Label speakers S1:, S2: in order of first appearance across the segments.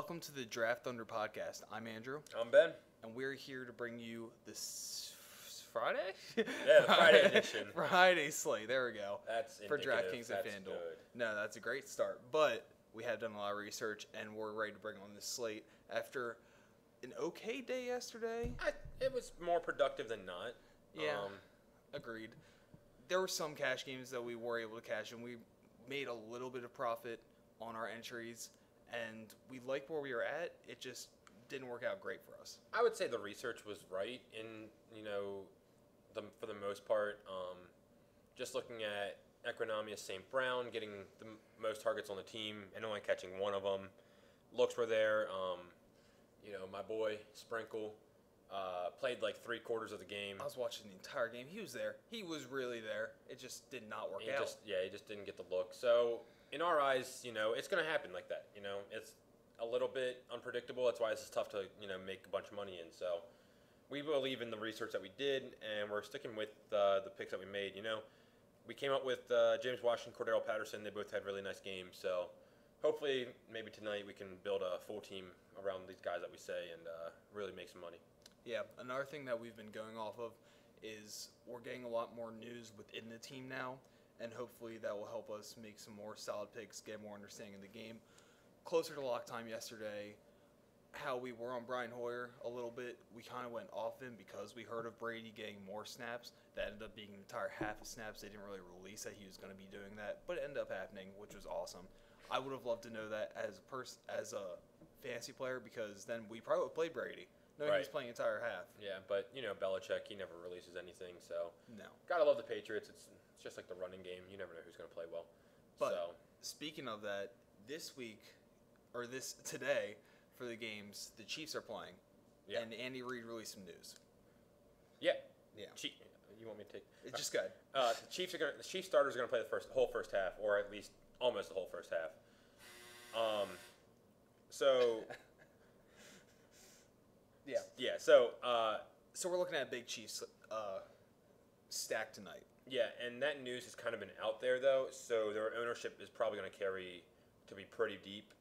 S1: Welcome to the Draft Thunder podcast. I'm Andrew.
S2: I'm Ben.
S1: And we're here to bring you this Friday?
S2: Yeah, the Friday edition.
S1: Friday slate. There we go.
S2: That's
S1: for
S2: indicative.
S1: Draftkings and
S2: That's
S1: Fanduel.
S2: good.
S1: No, that's a great start. But we have done a lot of research, and we're ready to bring on this slate after an okay day yesterday.
S2: It was more productive than not.
S1: Yeah, agreed. There were some cash games that we were able to cash, and we made a little bit of profit on our entries, and we liked where we were at. It just didn't work out great for us.
S2: I would say the research was right for the most part. Just looking at Equinemius St. Brown getting the most targets on the team and only catching one of them. Looks were there. My boy Sprinkle played like 3/4 of the game.
S1: I was watching the entire game. He was there. He was really there. It just did not work out.
S2: He just didn't get the look. So in our eyes, it's going to happen like that. It's a little bit unpredictable. That's why it's tough to make a bunch of money in. So we believe in the research that we did, and we're sticking with the picks that we made. We came up with James Washington, Cordero Patterson. They both had really nice games. So hopefully, maybe tonight we can build a full team around these guys that we say and really make some money.
S1: Yeah, another thing that we've been going off of is we're getting a lot more news within the team now, and hopefully that will help us make some more solid picks, get more understanding of the game. Closer to lock time yesterday, how we were on Brian Hoyer a little bit, we kind of went off him because we heard of Brady getting more snaps. That ended up being an entire half of snaps. They didn't really release that he was going to be doing that, but it ended up happening, which was awesome. I would have loved to know that as a fantasy player, because then we probably would have played Brady. No,
S2: right.
S1: He was playing entire half.
S2: Yeah, but Belichick, he never releases anything. So
S1: no,
S2: gotta love the Patriots. It's just like the running game. You never know who's gonna play well.
S1: But speaking of that, today for the games, the Chiefs are playing. Yeah. And Andy Reid released some news.
S2: Yeah.
S1: Yeah.
S2: You want me to take?
S1: It's just good.
S2: The Chiefs starters are gonna play the whole first half, or at least almost the whole first half. So.
S1: Yeah.
S2: Yeah. So
S1: we're looking at a big Chiefs stack tonight.
S2: Yeah, and that news has kind of been out there though, so their ownership is probably going to carry to be pretty deep.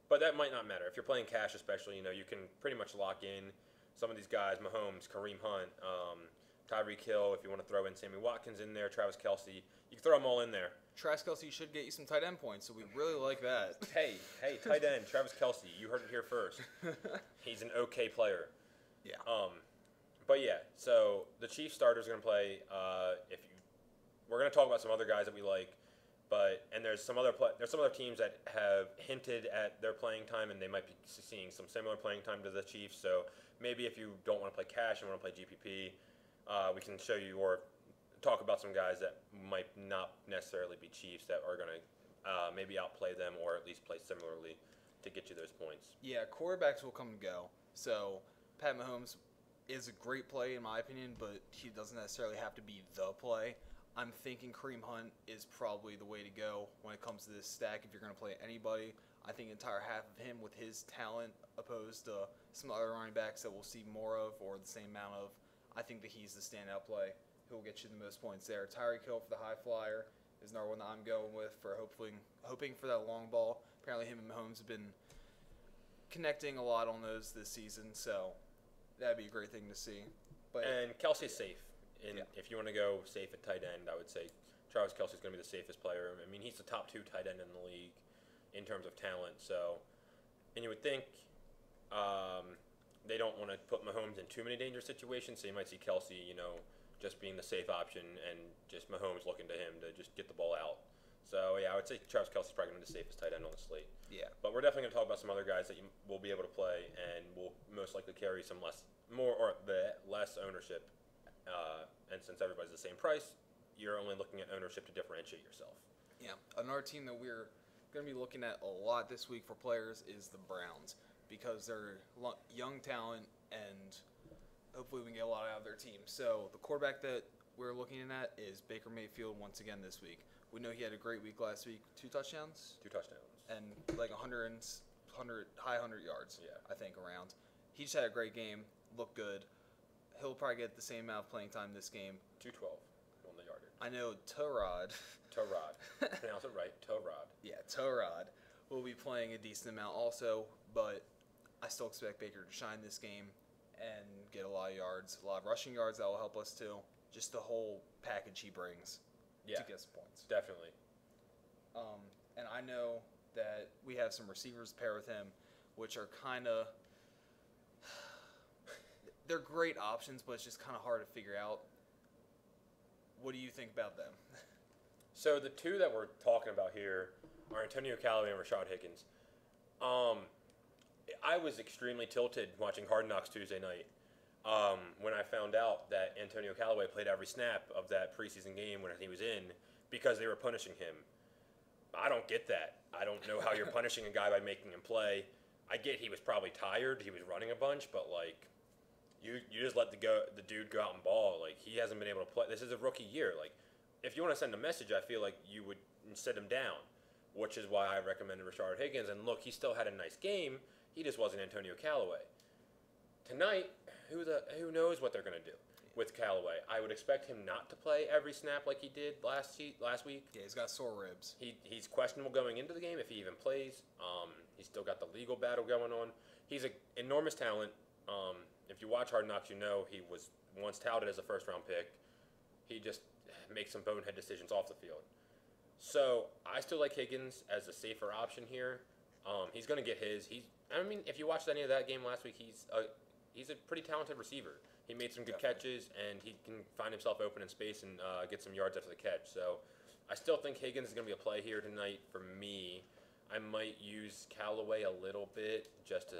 S2: But that might not matter if you're playing cash, especially. You can pretty much lock in some of these guys: Mahomes, Kareem Hunt, Tyreek Hill. If you want to throw in Sammy Watkins in there, Travis Kelce, you can throw them all in there.
S1: Travis Kelce should get you some tight end points, so we really like that.
S2: Hey, tight end, Travis Kelce. You heard it here first. He's an okay player.
S1: Yeah.
S2: But yeah, so the Chiefs starters are going to play. We're going to talk about some other guys that we like, and there's some other teams that have hinted at their playing time, and they might be seeing some similar playing time to the Chiefs. So maybe if you don't want to play cash and want to play GPP, we can show you or talk about some guys that might not necessarily be Chiefs that are going to maybe outplay them or at least play similarly to get you those points.
S1: Yeah, quarterbacks will come and go. So Pat Mahomes is a great play in my opinion, but he doesn't necessarily have to be the play. I'm thinking Kareem Hunt is probably the way to go when it comes to this stack if you're going to play anybody. I think entire half of him with his talent opposed to some other running backs that we'll see more of or the same amount of, I think that he's the standout play. Who will get you the most points there. Tyreek Hill for the high flyer is another one that I'm going with for hoping for that long ball. Apparently him and Mahomes have been connecting a lot on those this season, so that'd be a great thing to see.
S2: And Kelce's safe. If you want to go safe at tight end, I would say Travis Kelce's going to be the safest player. I mean, he's the top 2 tight end in the league in terms of talent. So, and you would think they don't want to put Mahomes in too many dangerous situations, so you might see Kelce, just being the safe option and just Mahomes looking to him to just get the ball out. So, yeah, I would say Travis Kelce's probably going to be the safest tight end on the slate.
S1: Yeah.
S2: But we're definitely going to talk about some other guys that you will be able to play and will most likely carry some less ownership. And since everybody's the same price, you're only looking at ownership to differentiate yourself.
S1: Yeah. Another team that we're going to be looking at a lot this week for players is the Browns because they're young talent and hopefully we can get a lot out of their team. So the quarterback that we're looking at is Baker Mayfield once again this week. We know he had a great week last week. 2 touchdowns?
S2: 2 touchdowns.
S1: And like 100 yards,
S2: yeah.
S1: I think, around. He just had a great game, looked good. He'll probably get the same amount of playing time this game.
S2: 212 on the yardage.
S1: I know Tyrod.
S2: Pronounce it right. Tyrod.
S1: Yeah, Tyrod will be playing a decent amount. Also, but I still expect Baker to shine this game and get a lot of yards, a lot of rushing yards that will help us too. Just the whole package he brings to get some points.
S2: Definitely.
S1: And I know that we have some receivers to pair with him, which are kind of they're great options, but it's just kind of hard to figure out. What do you think about them?
S2: So the two that we're talking about here are Antonio Callaway and Rashad Higgins. I was extremely tilted watching Hard Knocks Tuesday night when I found out that Antonio Callaway played every snap of that preseason game when he was in because they were punishing him. I don't get that. I don't know how you're punishing a guy by making him play. I get he was probably tired. He was running a bunch, but like you just let the dude go out and ball. Like he hasn't been able to play. This is a rookie year. Like if you want to send a message, I feel like you would sit him down, which is why I recommended Rashard Higgins. And look, he still had a nice game. He just wasn't Antonio Callaway. Tonight, who knows what they're going to do with Callaway. I would expect him not to play every snap like he did last week.
S1: Yeah, he's got sore ribs.
S2: He's questionable going into the game if he even plays. He's still got the legal battle going on. He's an enormous talent. If you watch Hard Knocks, you know he was once touted as a first-round pick. He just makes some bonehead decisions off the field. So I still like Higgins as a safer option here. He's going to get his. If you watched any of that game last week, he's a pretty talented receiver. He made some good catches, and he can find himself open in space and get some yards after the catch. So I still think Higgins is going to be a play here tonight for me. I might use Callaway a little bit just to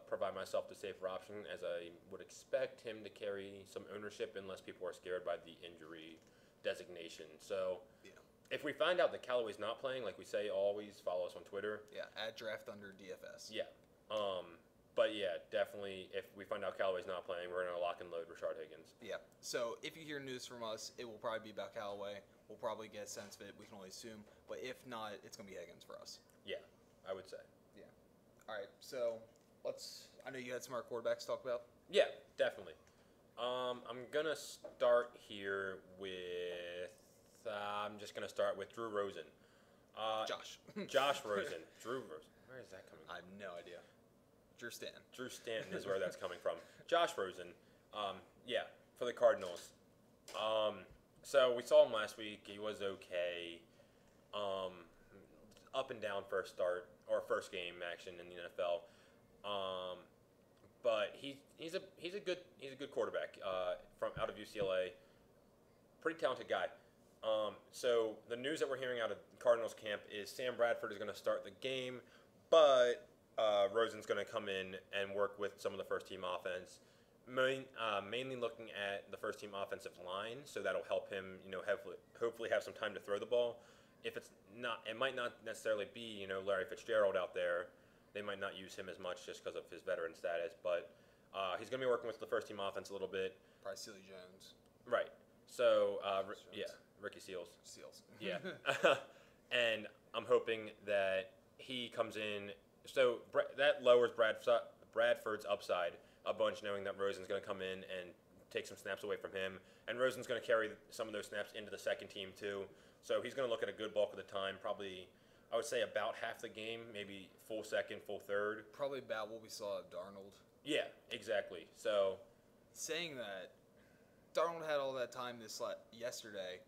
S2: provide myself the safer option, as I would expect him to carry some ownership unless people are scared by the injury designation. So if we find out that Callaway's not playing, like we say, always follow us on Twitter.
S1: Yeah, at Draft Under DFS.
S2: Yeah. But yeah, definitely, if we find out Callaway's not playing, we're going to lock and load Rashard Higgins.
S1: Yeah. So if you hear news from us, it will probably be about Callaway. We'll probably get a sense of it. We can only assume. But if not, it's going to be Higgins for us.
S2: Yeah, I would say.
S1: Yeah. All right. So I know you had some more quarterbacks to talk about.
S2: Yeah, definitely. I'm going to start here with, I'm just going to start with Drew Rosen. Josh Rosen. Drew Rosen. Where is that coming from?
S1: I have no idea. Drew Stanton
S2: is where that's coming from. Josh Rosen, for the Cardinals. So we saw him last week. He was okay. Up and down first game action in the NFL. But he's a good quarterback from out of UCLA. Pretty talented guy. So the news that we're hearing out of Cardinals camp is Sam Bradford is going to start the game, but Rosen's going to come in and work with some of the first-team offense, mainly looking at the first-team offensive line, so that'll help him, hopefully have some time to throw the ball. If it's not, it might not necessarily be, Larry Fitzgerald out there. They might not use him as much just because of his veteran status, but he's going to be working with the first-team offense a little bit.
S1: Probably Sealy Jones.
S2: Right. So, Ricky Seals. Yeah. And I'm hoping that he comes in. So that lowers Bradford's upside a bunch, knowing that Rosen's going to come in and take some snaps away from him. And Rosen's going to carry some of those snaps into the second team, too. So he's going to look at a good bulk of the time, probably, I would say, about half the game, maybe full second, full third.
S1: Probably about what we saw of Darnold.
S2: Yeah, exactly. So,
S1: saying that, Darnold had all that time yesterday,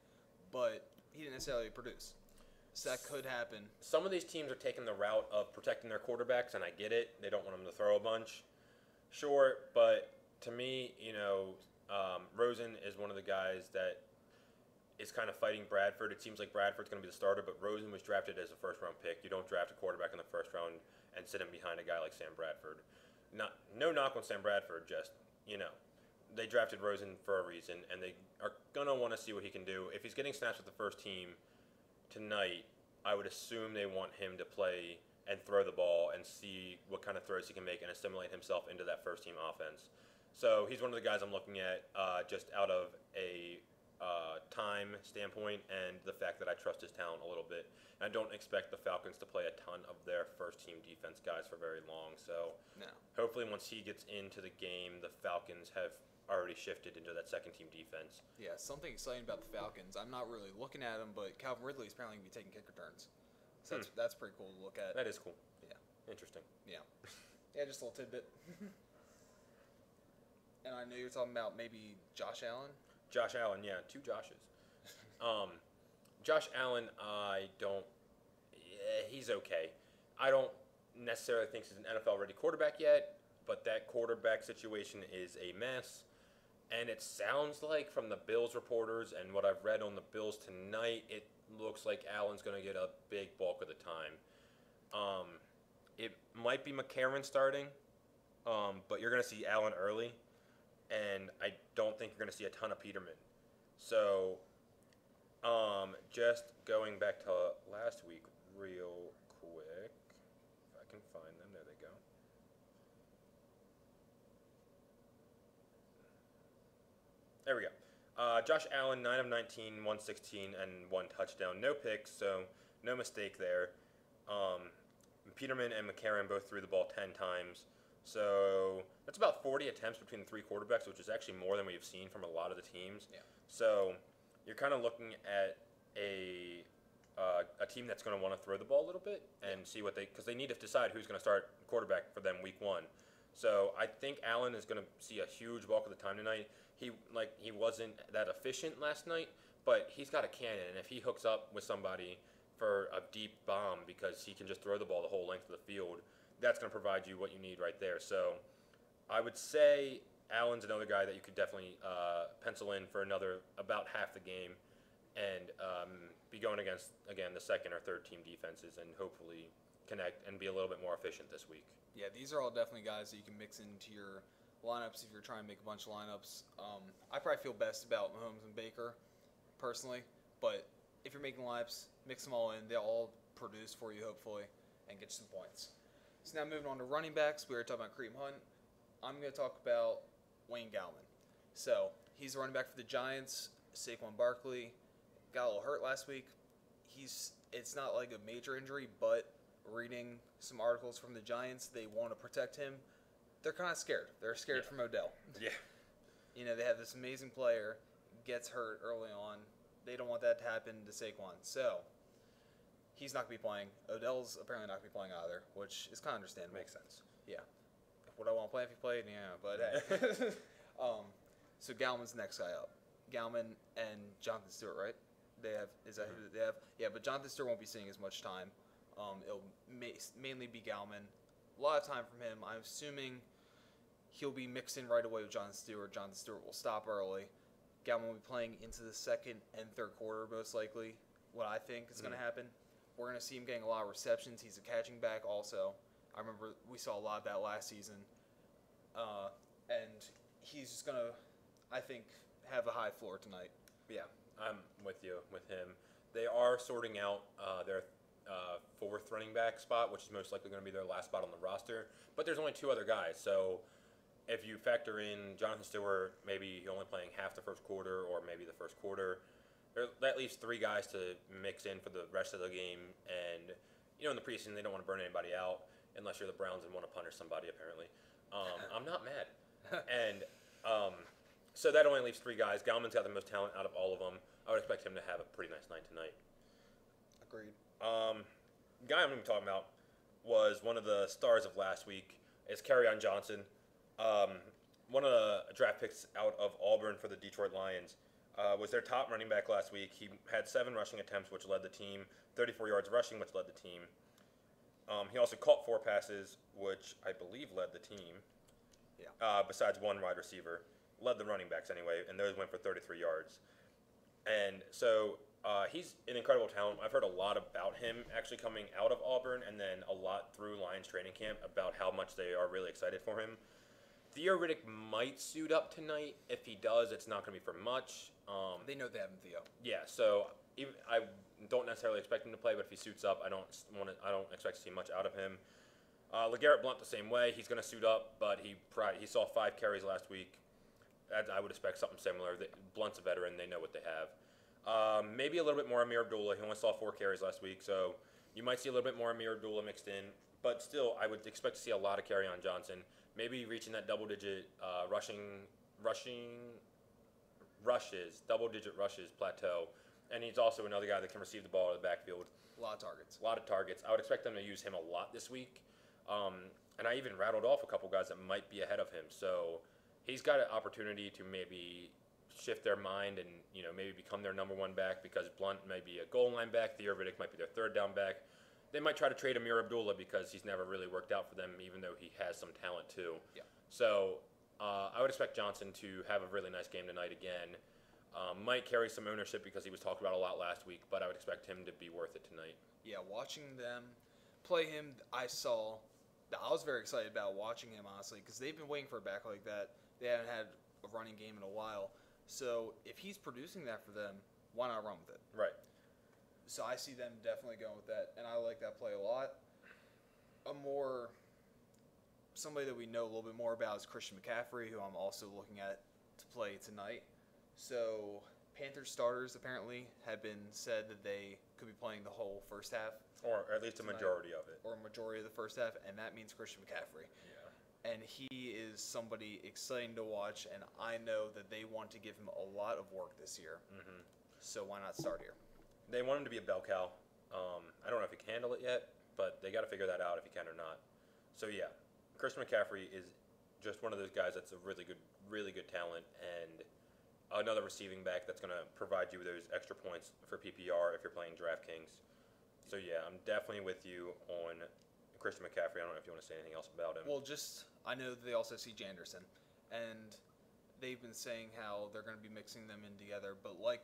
S1: but he didn't necessarily produce. So that could happen.
S2: Some of these teams are taking the route of protecting their quarterbacks, and I get it. They don't want them to throw a bunch. Sure, but to me, Rosen is one of the guys that is kind of fighting Bradford. It seems like Bradford's going to be the starter, but Rosen was drafted as a first-round pick. You don't draft a quarterback in the first round and sit him behind a guy like Sam Bradford. No knock on Sam Bradford, just, they drafted Rosen for a reason, and they are going to want to see what he can do. If he's getting snaps with the first team tonight, I would assume they want him to play and throw the ball and see what kind of throws he can make and assimilate himself into that first-team offense. So he's one of the guys I'm looking at just out of a time standpoint and the fact that I trust his talent a little bit. And I don't expect the Falcons to play a ton of their first-team defense guys for very long. So hopefully once he gets into the game, the Falcons have already shifted into that second-team defense.
S1: Yeah, something exciting about the Falcons. I'm not really looking at them, but Calvin Ridley is apparently going to be taking kick returns. So that's pretty cool to look at.
S2: That is cool.
S1: Yeah.
S2: Interesting.
S1: Yeah. Yeah, just a little tidbit. And I know you're talking about maybe Josh Allen.
S2: Josh Allen, yeah, 2 Joshes. Josh Allen, he's okay. I don't necessarily think he's an NFL-ready quarterback yet, but that quarterback situation is a mess. And it sounds like from the Bills reporters and what I've read on the Bills tonight, it looks like Allen's going to get a big bulk of the time. It might be McCarron starting, but you're going to see Allen early. And I don't think you're going to see a ton of Peterman. So, just going back to last week real quick, if I can find them, there they go. There we go. Josh Allen, 9 of 19, 116, and 1 touchdown. No picks, so no mistake there. Peterman and McCarron both threw the ball 10 times. So that's about 40 attempts between the 3 quarterbacks, which is actually more than we've seen from a lot of the teams.
S1: Yeah.
S2: So you're kind of looking at a team that's going to want to throw the ball a little bit and see what because they need to decide who's going to start quarterback for them week 1. So I think Allen is going to see a huge bulk of the time tonight. He wasn't that efficient last night, but he's got a cannon, and if he hooks up with somebody for a deep bomb because he can just throw the ball the whole length of the field, that's going to provide you what you need right there. So I would say Allen's another guy that you could definitely pencil in for about half the game and be going against, again, the second or third team defenses and hopefully connect and be a little bit more efficient this week.
S1: Yeah, these are all definitely guys that you can mix into your lineups if you're trying to make a bunch of lineups. I probably feel best about Mahomes and Baker personally, but if you're making lineups, mix them all in. They'll all produce for you, hopefully, and get you some points. So now moving on to running backs, we were talking about Kareem Hunt. I'm going to talk about Wayne Gallman. So he's the running back for the Giants. Saquon Barkley got a little hurt last week. It's not like a major injury, but reading some articles from the Giants, they want to protect him. They're kind of scared. They're scared from Odell.
S2: Yeah.
S1: They have this amazing player, gets hurt early on. They don't want that to happen to Saquon. So he's not going to be playing. Odell's apparently not going to be playing either, which is kind of understandable.
S2: Makes sense.
S1: Yeah. Would I want to play if he played? Yeah, but hey. So Gallman's the next guy up. Gallman and Jonathan Stewart, right? They have. Is that who they have? Yeah, but Jonathan Stewart won't be seeing as much time. It'll mainly be Gallman. A lot of time from him. I'm assuming he'll be mixed in right away with Jonathan Stewart. Jonathan Stewart will stop early. Gallman will be playing into the second and third quarter, most likely. What I think is going to happen. We're going to see him getting a lot of receptions. He's a catching back also. I remember we saw a lot of that last season. And he's just going to, I think, have a high floor tonight.
S2: Yeah, I'm with you with him. They are sorting out their fourth running back spot, which is most likely going to be their last spot on the roster. But there's only 2 other guys. So if you factor in Jonathan Stewart, maybe only playing half the first quarter or maybe the first quarter, that leaves 3 guys to mix in for the rest of the game. And, in the preseason, they don't want to burn anybody out unless you're the Browns and want to punish somebody, apparently. I'm not mad. And so that only leaves 3 guys. Gallman's got the most talent out of all of them. I would expect him to have a pretty nice night tonight.
S1: Agreed.
S2: Guy I'm going to be talking about was one of the stars of last week. It's Kerryon Johnson. One of the draft picks out of Auburn for the Detroit Lions. Was their top running back last week. He had 7 rushing attempts, which led the team. 34 yards rushing, which led the team. He also caught 4 passes, which I believe led the team.
S1: Yeah.
S2: Besides 1 wide receiver. Led the running backs anyway, and those went for 33 yards. And so he's an incredible talent. I've heard a lot about him actually coming out of Auburn and then a lot through Lions training camp about how much they are really excited for him. Theo Riddick might suit up tonight. If he does, it's not going to be for much.
S1: They know they have him, Theo.
S2: Yeah, so I don't necessarily expect him to play, but if he suits up, I don't expect to see much out of him. LeGarrette Blount the same way. He's going to suit up, but he saw 5 carries last week. I would expect something similar. Blunt's a veteran. They know what they have. Maybe a little bit more Amir Abdullah. He only saw 4 carries last week, so you might see a little bit more Amir Abdullah mixed in. But still, I would expect to see a lot of Kerryon Johnson. Maybe reaching that double-digit double-digit rushes plateau. And he's also another guy that can receive the ball out of the backfield.
S1: A lot of targets.
S2: A lot of targets. I would expect them to use him a lot this week. And I even rattled off a couple guys that might be ahead of him. So he's got an opportunity to maybe shift their mind and maybe become their number one back because Blunt may be a goal line back, Theo Riddick might be their third down back. They might try to trade Amir Abdullah because he's never really worked out for them, even though he has some talent too.
S1: Yeah.
S2: So I would expect Johnson to have a really nice game tonight again. Might carry some ownership because he was talked about a lot last week, but I would expect him to be worth it tonight.
S1: Yeah, watching them play him, I was very excited about watching him, honestly, because they've been waiting for a back like that. They haven't had a running game in a while. So if he's producing that for them, why not run with it?
S2: Right.
S1: So I see them definitely going with that, and I like that play a lot. Somebody that we know a little bit more about is Christian McCaffrey, who I'm also looking at to play tonight. So Panthers starters apparently have been said that they could be playing the whole first half.
S2: Or at least a majority of it.
S1: Or a majority of the first half, and that means Christian McCaffrey.
S2: Yeah.
S1: And he is somebody exciting to watch, and I know that they want to give him a lot of work this year.
S2: Mm-hmm.
S1: So why not start here?
S2: They want him to be a bell cow. I don't know if he can handle it yet, but they got to figure that out if he can or not. So yeah, Christian McCaffrey is just one of those guys that's a really good talent, and another receiving back that's going to provide you with those extra points for PPR if you're playing Draftkings. So yeah, I'm definitely with you on Christian McCaffrey. I don't know if you want to say anything else about him.
S1: Well, I know that they also see Janderson, and they've been saying how they're going to be mixing them in together, but like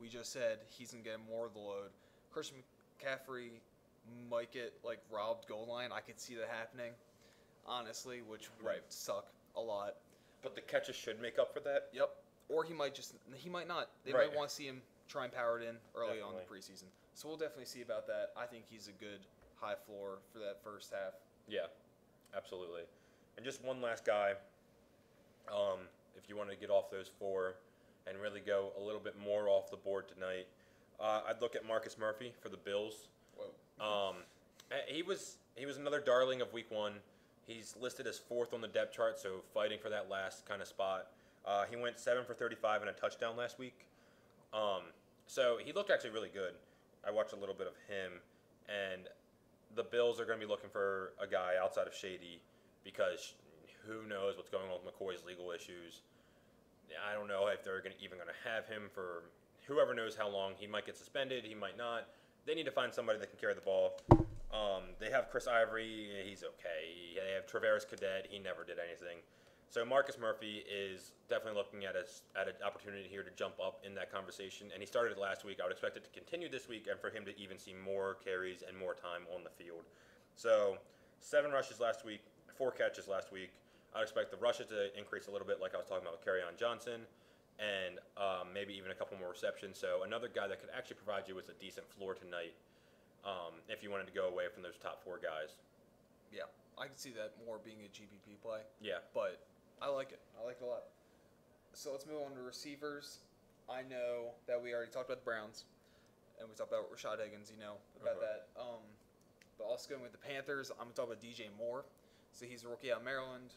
S1: we just said, he's going to get more of the load. Christian McCaffrey might get robbed goal line. I could see that happening, honestly, which would suck a lot.
S2: But the catches should make up for that.
S1: Yep. Or he might not. They might want to see him try and power it in early on in the preseason. So we'll definitely see about that. I think he's a good high floor for that first half.
S2: Yeah, absolutely. And just one last guy, if you want to get off those four and really go a little bit more off the board tonight, I'd look at Marcus Murphy for the Bills.
S1: Whoa.
S2: He was another darling of Week 1. He's listed as 4th on the depth chart, so fighting for that last kind of spot. He went 7 for 35 and a touchdown last week. So he looked actually really good. I watched a little bit of him, and the Bills are going to be looking for a guy outside of Shady because who knows what's going on with McCoy's legal issues. I don't know if they're even going to have him for whoever knows how long. He might get suspended. He might not. They need to find somebody that can carry the ball. They have Chris Ivory. He's okay. They have Travaris Cadet. He never did anything. So Marcus Murphy is definitely looking at an opportunity here to jump up in that conversation. And he started last week. I would expect it to continue this week and for him to even see more carries and more time on the field. So 7 rushes last week, 4 catches last week. I would expect the rushes to increase a little bit like I was talking about with Kerryon Johnson. And maybe even a couple more receptions. So another guy that could actually provide you with a decent floor tonight if you wanted to go away from those top 4 guys.
S1: Yeah, I can see that more being a GPP play.
S2: Yeah.
S1: But I like it. I like it a lot. So let's move on to receivers. I know that we already talked about the Browns, and we talked about Rashad Higgins, about that. But also going with the Panthers, I'm going to talk about DJ Moore. So he's a rookie out of Maryland.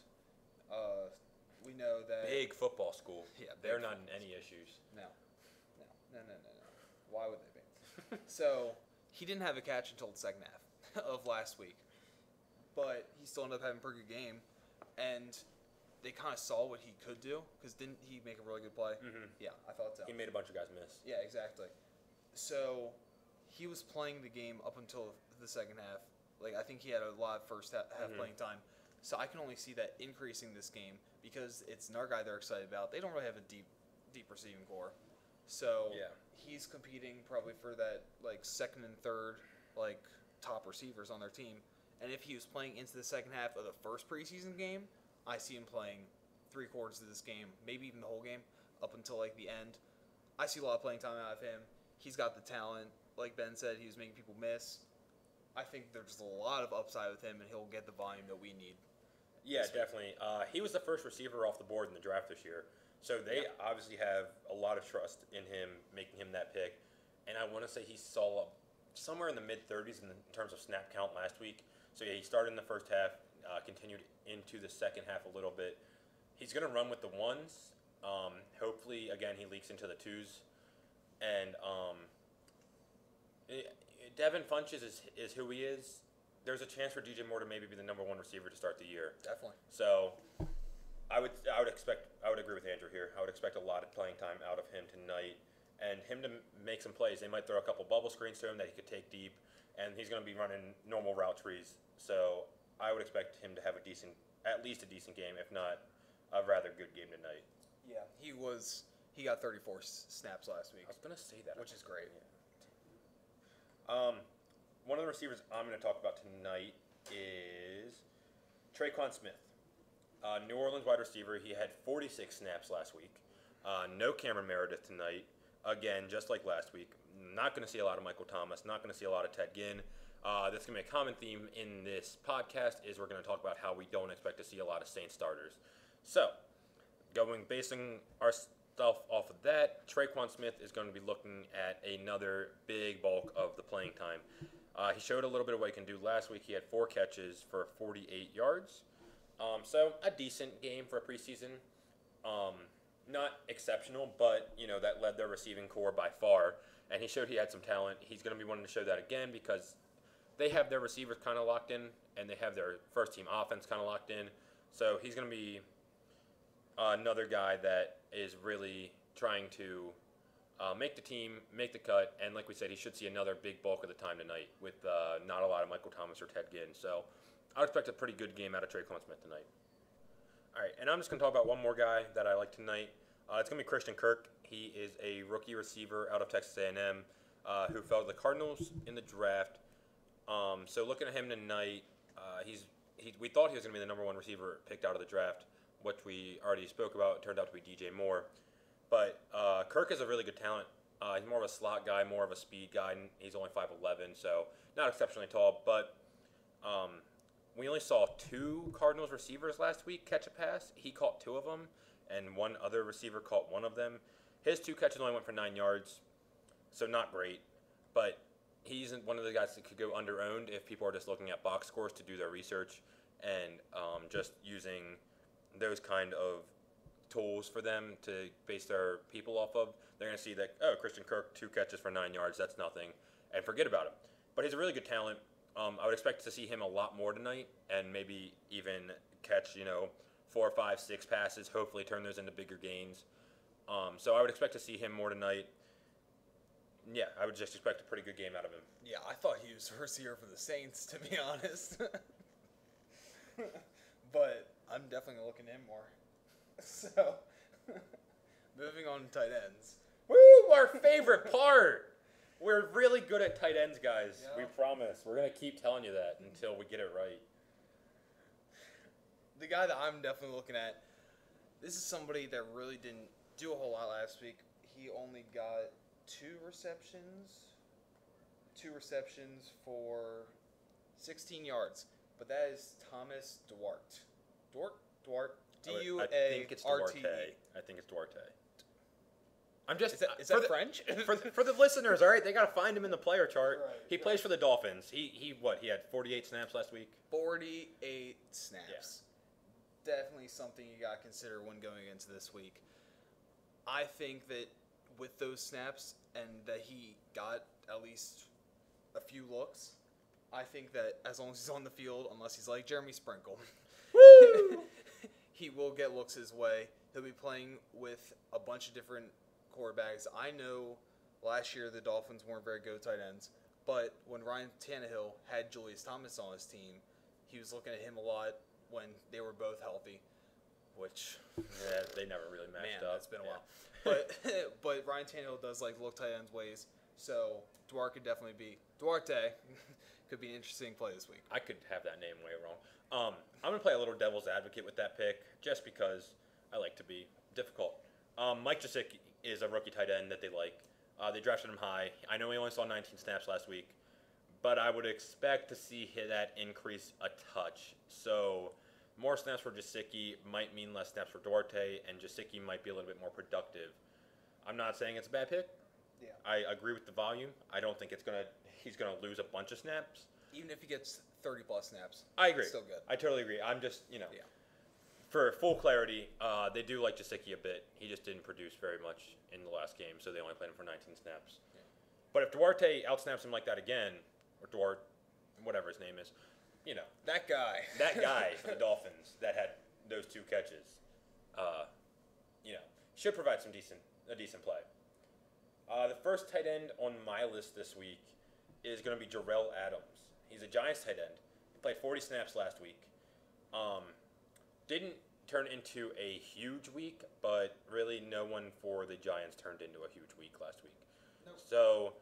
S1: We know that...
S2: Big football school.
S1: Yeah,
S2: they're not in any issues.
S1: No. Why would they be? So he didn't have a catch until the second half of last week. But he still ended up having a pretty good game. And they kind of saw what he could do, because didn't he make a really good play?
S2: Mm-hmm.
S1: Yeah, I thought so.
S2: He made a bunch of guys miss.
S1: Yeah, exactly. So he was playing the game up until the second half. I think he had a lot of first half playing time. So I can only see that increasing this game because it's another guy they're excited about. They don't really have a deep receiving core. So he's competing probably for that second and third top receivers on their team. And if he was playing into the second half of the first preseason game, I see him playing 3/4 of this game, maybe even the whole game, up until the end. I see a lot of playing time out of him. He's got the talent. Like Ben said, he was making people miss. I think there's a lot of upside with him, and he'll get the volume that we need.
S2: Yeah, definitely. He was the first receiver off the board in the draft this year. So they obviously have a lot of trust in him, making him that pick. And I want to say he saw somewhere in the mid-30s in terms of snap count last week. So yeah, he started in the first half, continued into the second half a little bit. He's going to run with the ones. Hopefully, again, he leaks into the twos. And Devin Funches is who he is. there's a chance for DJ Moore to maybe be the number 1 receiver to start the year.
S1: Definitely.
S2: So I would agree with Andrew here. I would expect a lot of playing time out of him tonight, and him to make some plays. They might throw a couple bubble screens to him that he could take deep, and he's going to be running normal route trees. So I would expect him to have at least a decent game, if not a rather good game tonight.
S1: Yeah, he got 34 snaps last week.
S2: I was going to say that,
S1: which is great.
S2: Yeah. One of the receivers I'm going to talk about tonight is Traquan Smith. New Orleans wide receiver. He had 46 snaps last week. No Cameron Meredith tonight. Again, just like last week. Not going to see a lot of Michael Thomas. Not going to see a lot of Ted Ginn. That's going to be a common theme in this podcast is we're going to talk about how we don't expect to see a lot of Saints starters. So, basing our stuff off of that, Traquan Smith is going to be looking at another big bulk of the playing time. He showed a little bit of what he can do last week. He had 4 catches for 48 yards. So a decent game for a preseason. Not exceptional, but that led their receiving core by far. And he showed he had some talent. He's going to be wanting to show that again because they have their receivers kind of locked in, and they have their first-team offense kind of locked in. So he's going to be another guy that is really trying to make the team, make the cut, and like we said, he should see another big bulk of the time tonight with not a lot of Michael Thomas or Ted Ginn. So I would expect a pretty good game out of Traquan Smith tonight. All right, and I'm just going to talk about one more guy that I like tonight. It's going to be Christian Kirk. He is a rookie receiver out of Texas A&M who fell to the Cardinals in the draft. So looking at him tonight, we thought he was going to be the number 1 receiver picked out of the draft, which we already spoke about. It turned out to be DJ Moore. But Kirk is a really good talent. He's more of a slot guy, more of a speed guy. And he's only 5'11", so not exceptionally tall. But we only saw 2 Cardinals receivers last week catch a pass. He caught 2 of them, and one other receiver caught 1 of them. His 2 catches only went for 9 yards, so not great. But he's one of the guys that could go under-owned if people are just looking at box scores to do their research and just using those kind of tools for them to base their people off of. They're going to see that, Christian Kirk, 2 catches for 9 yards, that's nothing, and forget about him. But he's a really good talent. I would expect to see him a lot more tonight and maybe even catch, 4, 5, 6 passes, hopefully turn those into bigger gains. So I would expect to see him more tonight. Yeah, I would just expect a pretty good game out of him.
S1: Yeah, I thought he was a receiver for the Saints, to be honest. But I'm definitely looking at him more. So, moving on to tight ends.
S2: Woo! Our favorite part! We're really good at tight ends, guys. Yeah. We promise. We're going to keep telling you that until we get it right.
S1: The guy that I'm definitely looking at, this is somebody that really didn't do a whole lot last week. He only got 2 receptions for 16 yards. But that is Thomas Duarte. Duarte. D-U-A-R-T-E.
S2: I think it's Duarte. I'm just.
S1: Is that French?
S2: for the listeners, all right? They got to find him in the player chart. Right, he plays for the Dolphins. He had 48 snaps last week?
S1: 48 snaps. Yeah. Definitely something you got to consider when going into this week. I think that with those snaps and that he got at least a few looks, I think that as long as he's on the field, unless he's like Jeremy Sprinkle, he will get looks his way. He'll be playing with a bunch of different quarterbacks. I know last year the Dolphins weren't very good tight ends, but when Ryan Tannehill had Julius Thomas on his team, he was looking at him a lot when they were both healthy, which
S2: they never really matched up.
S1: It's been a while. But Ryan Tannehill does look tight ends ways, so Duarte could definitely be could be an interesting play this week.
S2: I could have that name way wrong. I'm going to play a little devil's advocate with that pick just because I like to be difficult. Mike Gesicki is a rookie tight end that they like. They drafted him high. I know he only saw 19 snaps last week, but I would expect to see that increase a touch. So more snaps for Gesicki might mean less snaps for Duarte, and Gesicki might be a little bit more productive. I'm not saying it's a bad pick.
S1: Yeah.
S2: I agree with the volume. I don't think he's gonna lose a bunch of snaps.
S1: Even if he gets 30-plus snaps.
S2: I agree.
S1: It's still good.
S2: I totally agree. I'm just, for full clarity, they do like Gesicki a bit. He just didn't produce very much in the last game, so they only played him for 19 snaps. Yeah. But if Duarte outsnaps him like that again, or Duarte, whatever his name is,
S1: That guy.
S2: That guy for the Dolphins that had those 2 catches, should provide a decent play. The first tight end on my list this week is going to be Jarrell Adams. He's a Giants tight end. He played 40 snaps last week. Didn't turn into a huge week, but really no one for the Giants turned into a huge week last week.
S1: Nope.
S2: So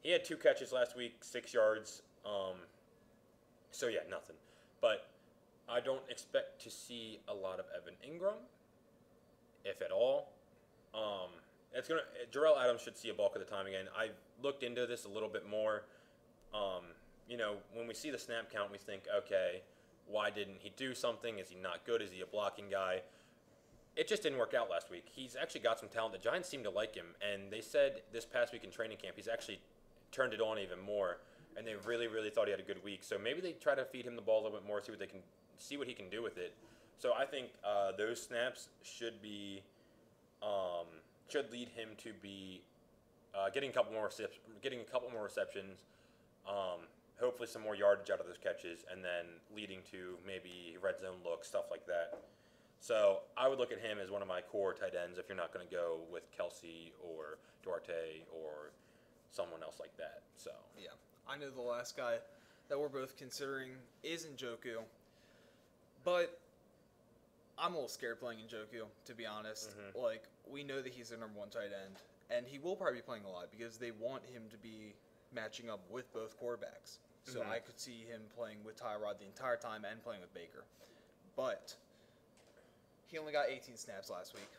S2: he had 2 catches last week, 6 yards. Nothing. But I don't expect to see a lot of Evan Ingram, if at all. Jarrell Adams should see a bulk of the time again. I looked into this a little bit more. When we see the snap count, we think, okay, why didn't he do something? Is he not good? Is he a blocking guy? It just didn't work out last week. He's actually got some talent. The Giants seem to like him, and they said this past week in training camp he's actually turned it on even more, and they really, really thought he had a good week. So maybe they try to feed him the ball a little bit more, see what he can do with it. So I think those snaps should lead him to be getting a couple more receptions, hopefully some more yardage out of those catches, and then leading to maybe red zone looks, stuff like that. So I would look at him as one of my core tight ends if you're not going to go with Kelsey or Duarte or someone else like that. So
S1: yeah, I know the last guy that we're both considering is Njoku, but I'm a little scared playing Njoku, to be honest.
S2: Mm-hmm.
S1: Like, we know that he's the number 1 tight end, and he will probably be playing a lot because they want him to be matching up with both quarterbacks. So
S2: Mm-hmm.
S1: I could see him playing with Tyrod the entire time and playing with Baker. But he only got 18 snaps last week.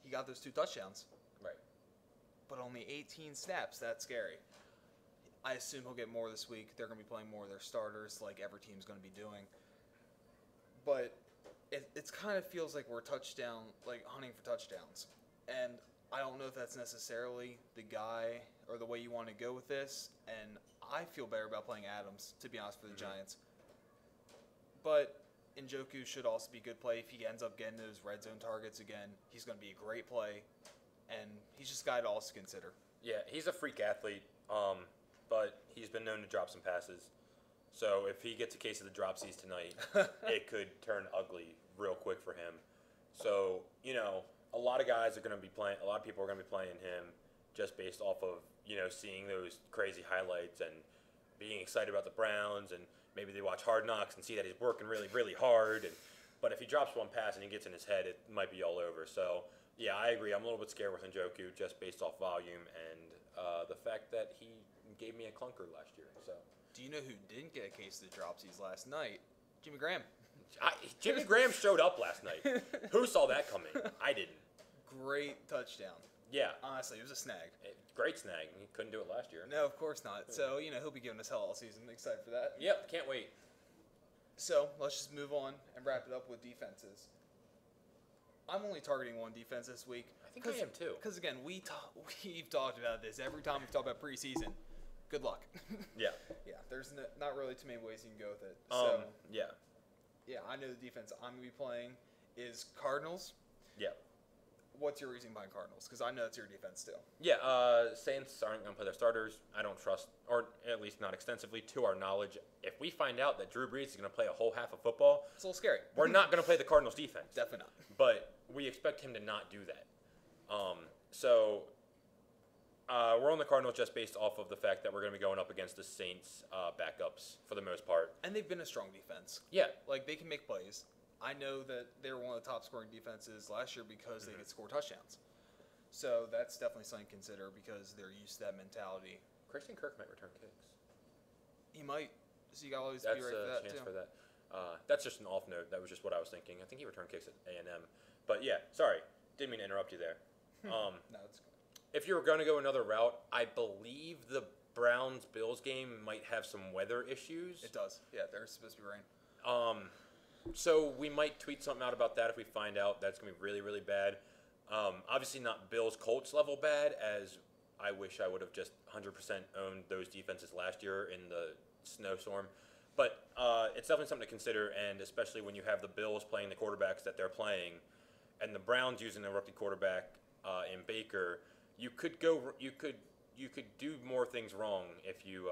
S1: He got those 2 touchdowns.
S2: right.
S1: But only 18 snaps. That's scary. I assume he'll get more this week. They're going to be playing more of their starters, like every team's going to be doing. But it kind of feels like we're hunting for touchdowns. And I don't know if that's necessarily the guy or the way you want to go with this. And I feel better about playing Adams, to be honest, for the Giants. But Njoku should also be a good play if he ends up getting those red zone targets again. He's going to be a great play. And he's just a guy to also consider.
S2: Yeah, he's a freak athlete, but he's been known to drop some passes. So if he gets a case of the dropsies tonight, it could turn ugly real quick for him. So, a lot of guys are going to be playing, a lot of people are going to be playing him just based off of, seeing those crazy highlights and being excited about the Browns, and maybe they watch Hard Knocks and see that he's working really, really hard. But if he drops one pass and he gets in his head, it might be all over. So, yeah, I agree. I'm a little bit scared with Njoku just based off volume and the fact that he gave me a clunker last year. So,
S1: do you know who didn't get a case of the dropsies last night? Jimmy Graham.
S2: Jimmy Graham showed up last night. Who saw that coming? I didn't.
S1: Great touchdown.
S2: Yeah.
S1: Honestly, it was a snag.
S2: Great snag. He couldn't do it last year.
S1: No, of course not. So, he'll be giving us hell all season. Excited for that.
S2: Yep, can't wait.
S1: So, let's just move on and wrap it up with defenses. I'm only targeting one defense this week.
S2: I think I am too.
S1: Because, again, we've talked about this. Every time we've talked about preseason, good luck.
S2: Yeah.
S1: Yeah, there's not really too many ways you can go with it.
S2: Yeah.
S1: Yeah, I know the defense I'm going to be playing is Cardinals.
S2: Yeah.
S1: What's your reasoning behind Cardinals? Because I know it's your defense too.
S2: Yeah, Saints aren't going to play their starters. I don't trust, or at least not extensively, to our knowledge. If we find out that Drew Brees is going to play a whole half of football,
S1: it's a little scary.
S2: We're not going to play the Cardinals defense.
S1: Definitely not.
S2: But we expect him to not do that. We're on the Cardinals just based off of the fact that we're going to be going up against the Saints backups for the most part.
S1: And they've been a strong defense.
S2: Yeah.
S1: Like, they can make plays. I know that they were one of the top scoring defenses last year because they could score touchdowns. So that's definitely something to consider because they're used to that mentality.
S2: Christian Kirk might return kicks.
S1: He might. So you got to always
S2: That's
S1: be ready for that,
S2: a chance
S1: too.
S2: for that. That's just an off note. That was just what I was thinking. I think he returned kicks at A&M. But yeah, sorry. Didn't mean to interrupt you there.
S1: No, it's good.
S2: If you were going to go another route, I believe the Browns-Bills game might have some weather issues.
S1: It does. Yeah, there's supposed to be rain.
S2: So we might tweet something out about that if we find out that's going to be really, really bad. Obviously not Bills-Colts level bad, as I wish I would have just 100% owned those defenses last year in the snowstorm. But it's definitely something to consider, and especially when you have the Bills playing the quarterbacks that they're playing, and the Browns using a rookie quarterback in Baker, you could do more things wrong if you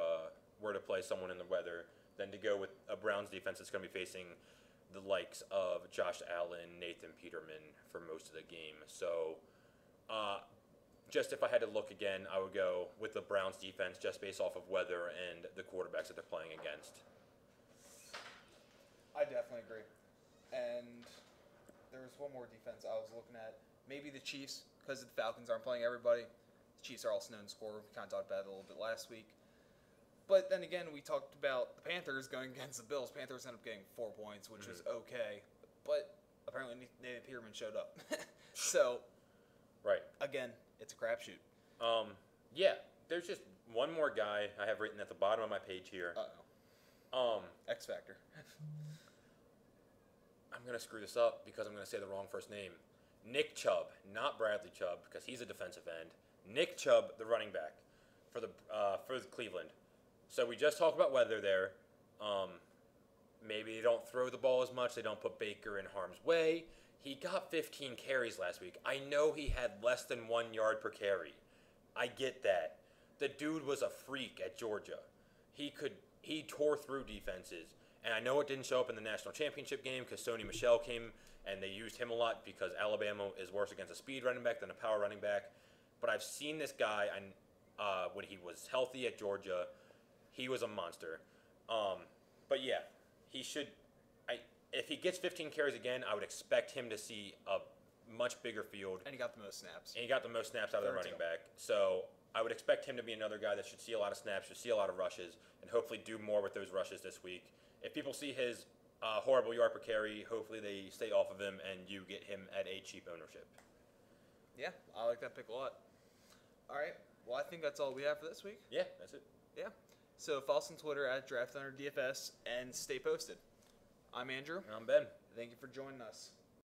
S2: were to play someone in the weather than to go with a Browns defense that's going to be facing the likes of Josh Allen, Nathan Peterman for most of the game. So, just if I had to look again, I would go with the Browns defense just based off of weather and the quarterbacks that they're playing against.
S1: I definitely agree. And there was one more defense I was looking at. Maybe the Chiefs, because the Falcons aren't playing everybody. The Chiefs are also known to score. We kind of talked about it a little bit last week. But then again, we talked about the Panthers going against the Bills. Panthers ended up getting 4 points, which was okay. But apparently Nathan Peterman showed up. So,
S2: right.
S1: Again, it's a crapshoot.
S2: Yeah, there's just one more guy I have written at the bottom of my page here.
S1: Uh-oh. X Factor.
S2: I'm going to screw this up because I'm going to say the wrong first name. Nick Chubb, not Bradley Chubb, because he's a defensive end. Nick Chubb, the running back for the Cleveland. So we just talked about weather there. Maybe they don't throw the ball as much. They don't put Baker in harm's way. He got 15 carries last week. I know he had less than 1 yard per carry. I get that. The dude was a freak at Georgia. He tore through defenses. And I know it didn't show up in the national championship game because Sony Michel came and they used him a lot because Alabama is worse against a speed running back than a power running back. But I've seen this guy when he was healthy at Georgia. He was a monster. But yeah, he should. If he gets 15 carries again, I would expect him to see a much bigger field.
S1: And he got the most snaps.
S2: And he got the most snaps out of the running back. So I would expect him to be another guy that should see a lot of snaps, should see a lot of rushes, and hopefully do more with those rushes this week. If people see his horrible yard per carry, hopefully they stay off of him and you get him at a cheap ownership.
S1: Yeah, I like that pick a lot. All right, well, I think that's all we have for this week.
S2: Yeah, that's it.
S1: Yeah. So follow us on Twitter at DraftUnderDFS and stay posted. I'm Andrew.
S2: And I'm Ben.
S1: Thank you for joining us.